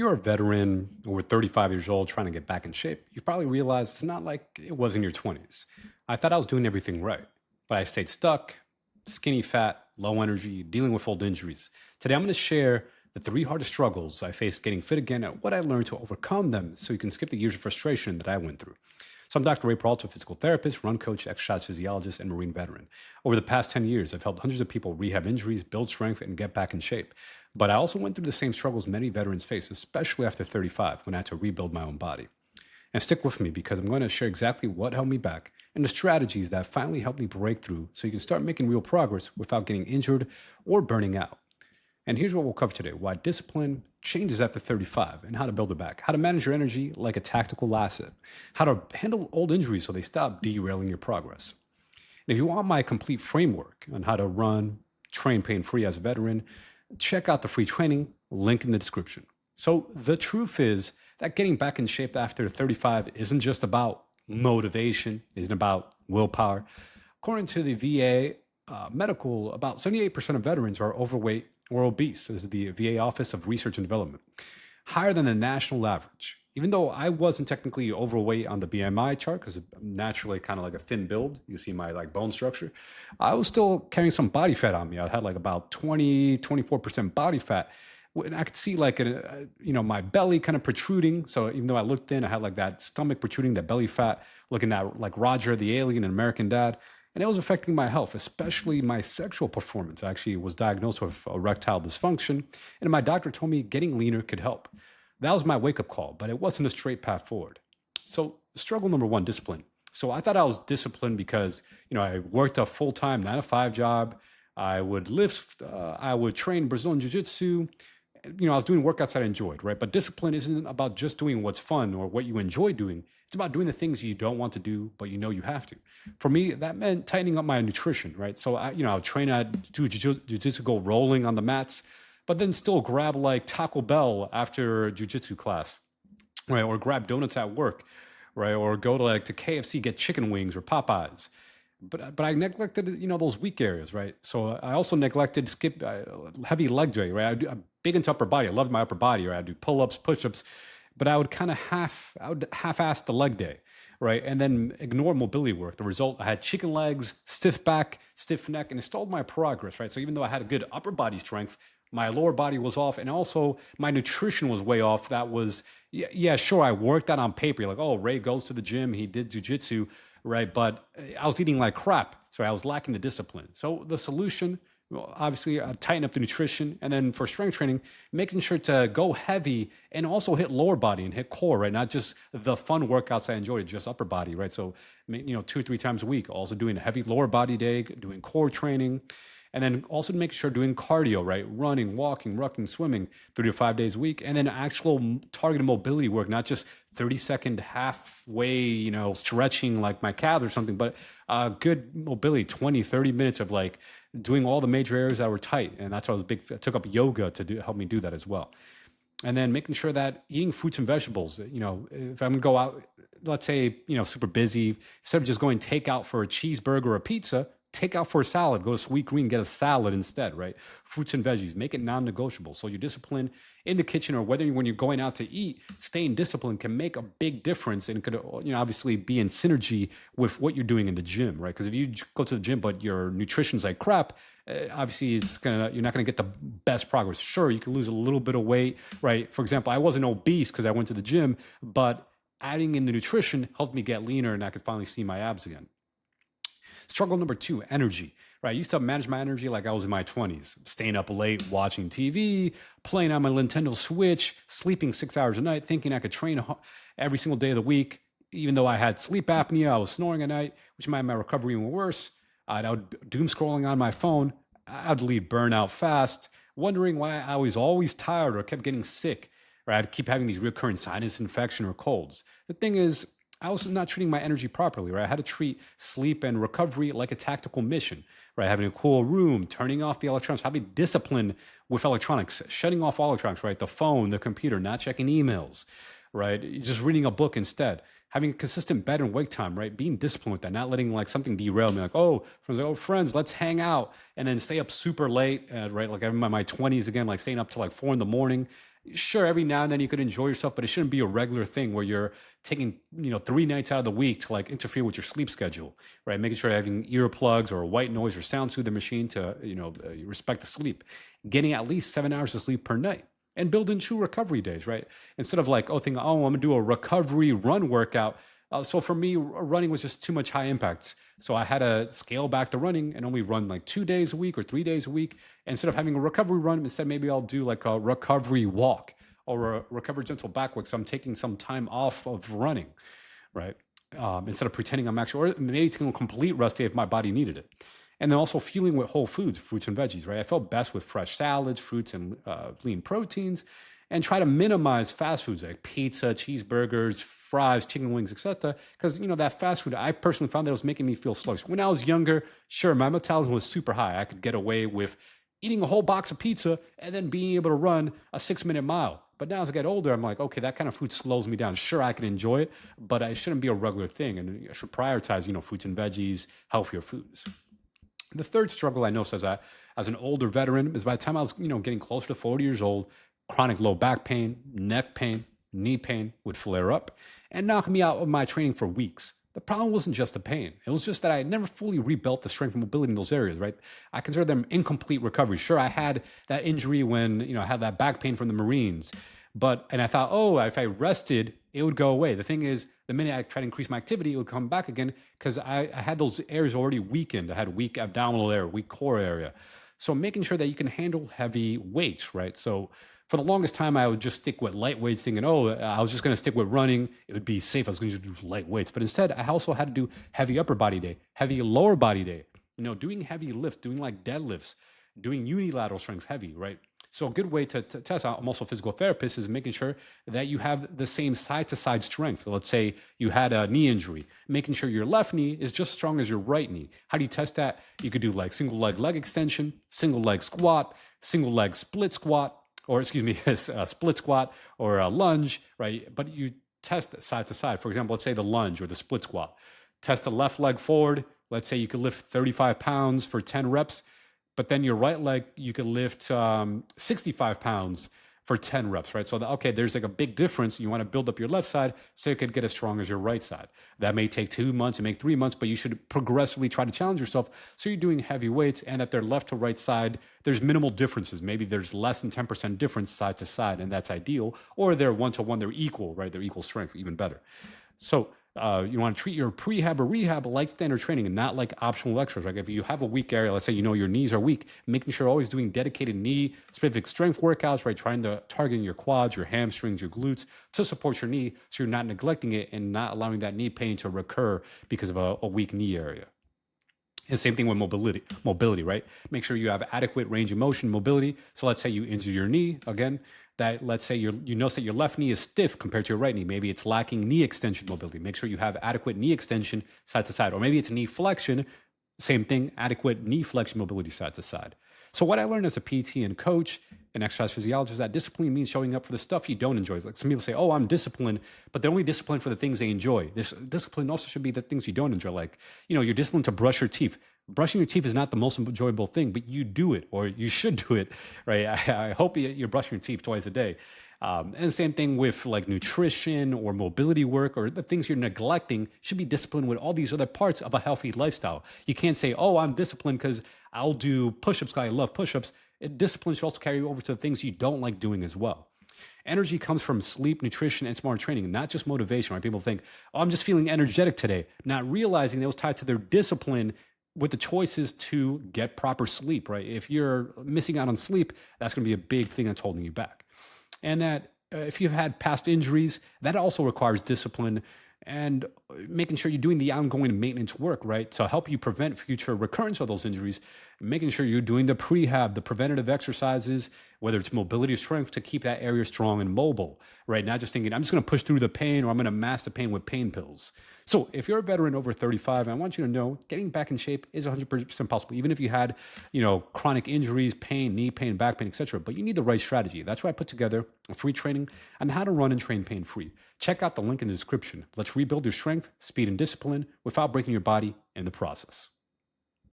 you're a veteran over 35 years old trying to get back in shape, you probably realize it's not like it was in your 20s. I thought I was doing everything right, but I stayed stuck, skinny fat, low energy, dealing with old injuries. Today, I'm going to share the three hardest struggles I faced getting fit again and what I learned to overcome them so you can skip the years of frustration that I went through. So I'm Dr. Ray Peralta, physical therapist, run coach, exercise physiologist, and Marine veteran. Over the past 10 years, I've helped hundreds of people rehab injuries, build strength, and get back in shape. But I also went through the same struggles many veterans face, especially after 35, when I had to rebuild my own body. And stick with me because I'm going to share exactly what held me back and the strategies that finally helped me break through so you can start making real progress without getting injured or burning out. And here's what we'll cover today: why discipline changes after 35 and how to build it back, how to manage your energy like a tactical asset, how to handle old injuries so they stop derailing your progress. And if you want my complete framework on how to run, train pain-free as a veteran, check out the free training, link in the description. So the truth is that getting back in shape after 35 isn't just about motivation, isn't about willpower. According to the VA medical, about 78% of veterans are overweight or obese. This is the VA Office of Research and Development, higher than the national average. Even though I wasn't technically overweight on the BMI chart because I'm naturally kind of like a thin build, you see my like bone structure, I was still carrying some body fat on me. I had like about 24% body fat. And I could see like, my belly kind of protruding. So even though I looked thin, I had like that stomach protruding, that belly fat, looking at like Roger the Alien and American Dad. And it was affecting my health, especially my sexual performance. I actually was diagnosed with erectile dysfunction, and my doctor told me getting leaner could help. That was my wake-up call, but it wasn't a straight path forward. So struggle number one, discipline. So I thought I was disciplined because, I worked a full-time 9 to 5 job. I would lift, I would train Brazilian Jiu-Jitsu. I was doing workouts that I enjoyed, right? But discipline isn't about just doing what's fun or what you enjoy doing. It's about doing the things you don't want to do, but you have to. For me, that meant tightening up my nutrition, right? So I would train, I'd do jiu-jitsu, go rolling on the mats, but then still grab like Taco Bell after jiu-jitsu class, right? Or grab donuts at work, right? Or go to KFC, get chicken wings or Popeyes. But I neglected, those weak areas, right? So I also neglected skip heavy leg day, right? I'm big into upper body. I loved my upper body, right? I'd do pull-ups, push-ups, but I would half-ass the leg day, right? And then ignore mobility work. The result, I had chicken legs, stiff back, stiff neck, and it stalled my progress, right? So even though I had a good upper body strength, my lower body was off, and also my nutrition was way off. That was, yeah, sure, I worked out on paper. You're like, oh, Ray goes to the gym, he did jujitsu, right? But I was eating like crap, so I was lacking the discipline. So the solution, well, obviously, tighten up the nutrition, and then for strength training, making sure to go heavy and also hit lower body and hit core, right? Not just the fun workouts I enjoyed, just upper body, right? So, 2 or 3 times a week, also doing a heavy lower body day, doing core training, and then also making sure doing cardio, right? Running, walking, rucking, swimming 3 to 5 days a week, and then actual targeted mobility work, not just 30-second halfway, stretching like my calves or something, but good mobility, 20, 30 minutes of like doing all the major areas that were tight. And that's why I took up yoga to help me do that as well. And then making sure that eating fruits and vegetables, if I'm gonna go out, let's say, super busy, instead of just going takeout for a cheeseburger or a pizza, take out for a salad, go to Sweet Green, get a salad instead, right? Fruits and veggies, make it non-negotiable. So your discipline in the kitchen, or whether when you're going out to eat, staying disciplined can make a big difference, and could obviously be in synergy with what you're doing in the gym, right? Because if you go to the gym but your nutrition's like crap, obviously you're not gonna get the best progress. Sure, you can lose a little bit of weight, right? For example, I wasn't obese because I went to the gym, but adding in the nutrition helped me get leaner, and I could finally see my abs again. Struggle number two, energy, right? I used to manage my energy like I was in my 20s, staying up late, watching TV, playing on my Nintendo Switch, sleeping 6 hours a night, thinking I could train every single day of the week. Even though I had sleep apnea, I was snoring at night, which made my recovery even worse. I would doom scrolling on my phone. I'd leave burnout fast, wondering why I was always tired or kept getting sick, or I'd keep having these recurrent sinus infection or colds. The thing is, I was not treating my energy properly, right? I had to treat sleep and recovery like a tactical mission, right? Having a cool room, turning off the electronics, having discipline with electronics, shutting off all electronics, right? The phone, the computer, not checking emails, right? Just reading a book instead. Having a consistent bed and wake time, right? Being disciplined with that, not letting like something derail me. Like, friends, let's hang out, and then stay up super late, right? Like I'm in my 20s again, like staying up till like 4 in the morning, Sure, every now and then you could enjoy yourself, but it shouldn't be a regular thing where you're taking 3 nights out of the week to like interfere with your sleep schedule, right? Making sure you're having earplugs or a white noise or sound soother machine to respect the sleep. Getting at least 7 hours of sleep per night. And build in true recovery days, right? Instead of like, thinking, I'm gonna do a recovery run workout. So for me, running was just too much high impact. So I had to scale back the running and only run like 2 days a week or 3 days a week. Instead of having a recovery run, instead maybe I'll do like a recovery walk or a recovery gentle back walk. So I'm taking some time off of running, right? Instead of pretending I'm actually, or maybe taking a complete rest day if my body needed it. And then also fueling with whole foods, fruits and veggies, right? I felt best with fresh salads, fruits, and lean proteins, and try to minimize fast foods like pizza, cheeseburgers, fries, chicken wings, etc. Because that fast food, I personally found that it was making me feel sluggish. When I was younger, sure, my metabolism was super high. I could get away with eating a whole box of pizza and then being able to run a 6 minute mile. But now as I get older, I'm like, okay, that kind of food slows me down. Sure, I can enjoy it, but it shouldn't be a regular thing. And I should prioritize, fruits and veggies, healthier foods. The third struggle I noticed as an older veteran is by the time I was, getting closer to 40 years old, chronic low back pain, neck pain, knee pain would flare up and knock me out of my training for weeks. The problem wasn't just the pain. It was just that I had never fully rebuilt the strength and mobility in those areas, right? I consider them incomplete recovery. Sure, I had that injury when, I had that back pain from the Marines, and I thought, if I rested, it would go away. The thing is, the minute I try to increase my activity, it would come back again because I had those areas already weakened. I had weak abdominal area, weak core area. So making sure that you can handle heavy weights, right? So for the longest time, I would just stick with light weights thinking, I was just going to stick with running. It would be safe. I was going to do light weights. But instead, I also had to do heavy upper body day, heavy lower body day, doing heavy lifts, doing like deadlifts, doing unilateral strength heavy, right? So a good way to test out, I'm also a physical therapist, is making sure that you have the same side-to-side strength. So let's say you had a knee injury, making sure your left knee is just as strong as your right knee. How do you test that? You could do like single leg extension, single leg squat, single leg split squat, or excuse me, a split squat or a lunge, right? But you test side to side. For example, let's say the lunge or the split squat. Test the left leg forward. Let's say you could lift 35 pounds for 10 reps. But then your right leg, you could lift 65 pounds for 10 reps, right? So, there's like a big difference. You want to build up your left side so you could get as strong as your right side. That may take 2 months, it may take 3 months, but you should progressively try to challenge yourself so you're doing heavy weights and at their left to right side, there's minimal differences. Maybe there's less than 10% difference side to side, and that's ideal. Or they're 1-to-1, they're equal, right? They're equal strength, even better. So, you want to treat your prehab or rehab like standard training and not like optional extras. Like if you have a weak area, let's say your knees are weak, making sure you're always doing dedicated knee specific strength workouts, right? Trying to target your quads, your hamstrings, your glutes to support your knee, so you're not neglecting it and not allowing that knee pain to recur because of a weak knee area. And same thing with mobility, right? Make sure you have adequate range of motion, mobility. So let's say you injure your knee again. That let's say you notice that your left knee is stiff compared to your right knee. Maybe it's lacking knee extension mobility. Make sure you have adequate knee extension side to side. Or maybe it's knee flexion. Same thing, adequate knee flexion mobility side to side. So what I learned as a PT and coach and exercise physiologist is that discipline means showing up for the stuff you don't enjoy. Like some people say, I'm disciplined, but they're only disciplined for the things they enjoy. This discipline also should be the things you don't enjoy. Like, you're disciplined to brush your teeth. Brushing your teeth is not the most enjoyable thing, but you do it, or you should do it, right? I hope you're brushing your teeth twice a day. And the same thing with like nutrition or mobility work, or the things you're neglecting should be disciplined with all these other parts of a healthy lifestyle. You can't say, I'm disciplined because I'll do push-ups because I love push-ups. Discipline should also carry over to the things you don't like doing as well. Energy comes from sleep, nutrition, and smart training, not just motivation, right? People think, I'm just feeling energetic today, not realizing that was tied to their discipline with the choices to get proper sleep, right? If you're missing out on sleep, that's going to be a big thing that's holding you back. And that if you've had past injuries, that also requires discipline and making sure you're doing the ongoing maintenance work, right? To help you prevent future recurrence of those injuries, making sure you're doing the prehab, the preventative exercises, whether it's mobility or strength, to keep that area strong and mobile, right? Not just thinking, I'm just going to push through the pain, or I'm going to mask the pain with pain pills. So if you're a veteran over 35, I want you to know getting back in shape is 100% possible, even if you had, chronic injuries, pain, knee pain, back pain, etc. But you need the right strategy. That's why I put together a free training on how to run and train pain-free. Check out the link in the description. Let's rebuild your strength, speed, and discipline without breaking your body in the process.